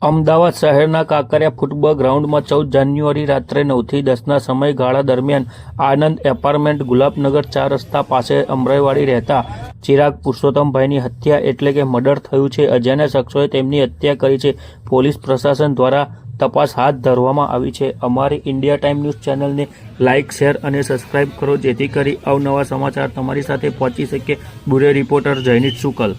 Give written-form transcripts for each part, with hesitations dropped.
અમદાવાદ શહેરના કાંકરિયા ફૂટબોલ ગ્રાઉન્ડમાં 14 જાન્યુઆરી રાત્રે 9થી 10ના સમયગાળા દરમિયાન આનંદ એપાર્ટમેન્ટ ગુલાબનગર 4 રસ્તા પાસે અમરાઈવાડી રહેતા ચિરાગ પુરુષોત્તમભાઈની હત્યા એટલે કે મર્ડર થયું છે। અજાણ્યા શખ્સોએ તેમની હત્યા કરી છે। પોલીસ પ્રશાસન દ્વારા તપાસ હાથ ધરવામાં આવી છે। અમારી ઇન્ડિયા ટાઈમ ન્યૂઝ ચેનલને લાઇક, શેર અને સબસ્ક્રાઇબ કરો, જેથી કરી અવનવા સમાચાર તમારી સાથે પહોંચી શકે। Bureau reporter Jayneet Shukla.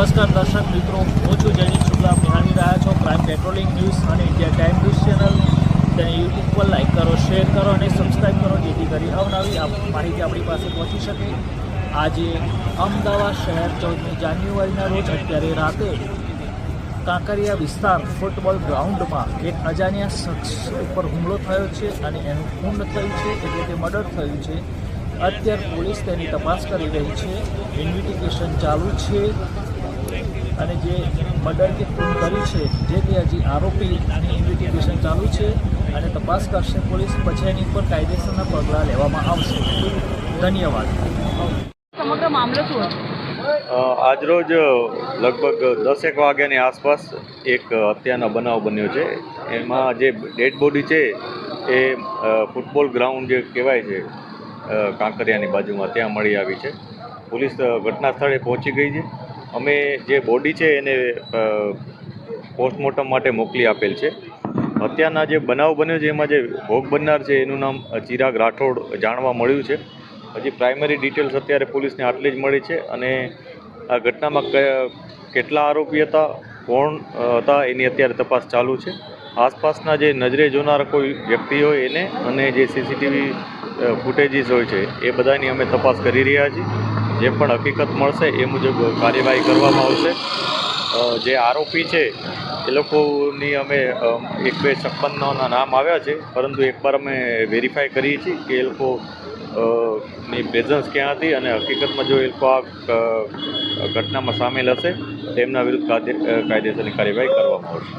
નમસ્કાર દર્શક મિત્રો, હું છું જયનીત શુક્લ। આપ નિહાળી રહ્યા છો ક્રાઇમ પેટ્રોલિંગ ન્યૂઝ અને ઇન્ડિયા ટાઈમ ન્યૂઝ ચેનલ। તેને યુટ્યુબ પર લાઇક કરો, શેર કરો અને સબસ્ક્રાઈબ કરો, જેથી કરી અવનવી માહિતી આપણી પાસે પહોંચી શકે। આજે અમદાવાદ શહેર 14મી જાન્યુઆરીના રોજ અત્યારે રાતે કાંકરિયા વિસ્તાર ફૂટબોલ ગ્રાઉન્ડમાં એક અજાણ્યા શખ્સ ઉપર હુમલો થયો છે અને એનું ખૂન થયું છે, એટલે કે મર્ડર થયું છે। અત્યારે પોલીસ તેની તપાસ કરી રહી છે, ઇન્વેસ્ટિગેશન ચાલુ છે અને જે મર્ડર કે ખૂન કરી છે જે તે હજી આરોપીની ઇન્વેસ્ટિગેશન ચાલુ છે અને તપાસ કરશે પોલીસ। પછી એની પર કાયદેસરના પગલાં લેવામાં આવશે। ધન્યવાદ। સમગ્ર મામલો શું હતો? આજરોજ લગભગ 10 વાગ્યાની આસપાસ એક હત્યાનો બનાવ બન્યો છે। એમાં જે ડેડ બોડી છે એ ફૂટબોલ ગ્રાઉન્ડ જે કહેવાય છે કાંકરિયાની બાજુમાં, ત્યાં મળી આવી છે। પોલીસ ઘટના સ્થળે પહોંચી ગઈ છે। અમે જે બોડી છે એને પોસ્ટમોર્ટમ માટે મોકલી આપેલ છે। હત્યાના જે બનાવ બન્યો છે એમાં જે ભોગ બનનાર છે એનું નામ ચિરાગ રાઠોડ જાણવા મળ્યું છે। હજી પ્રાઇમરી ડિટેલ્સ અત્યારે પોલીસને આટલી જ મળી છે અને આ ઘટનામાં કેટલા આરોપી હતા, કોણ હતા, એની અત્યારે તપાસ ચાલુ છે। આસપાસના જે નજરે જોનાર કોઈ વ્યક્તિ હોય એને અને જે સીસીટીવી ફૂટેજીસ હોય છે એ બધાની અમે તપાસ કરી રહ્યા છીએ। જે પણ હકીકત મળશે એ મુજબ કાર્યવાહી કરવામાં આવશે। જે આરોપી છે એ લોકોની અમે 1-2 સબંધોના નામ આવ્યા છે, પરંતુ એકવાર અમે વેરીફાઈ કરીએ છીએ કે એ લોકો ની પ્રેઝન્સ ક્યાં હતી અને હકીકતમાં જો એ લોકો આ ઘટનામાં સામેલ હશે તેમના વિરુદ્ધ કાયદેસરની કાર્યવાહી કરવામાં આવશે।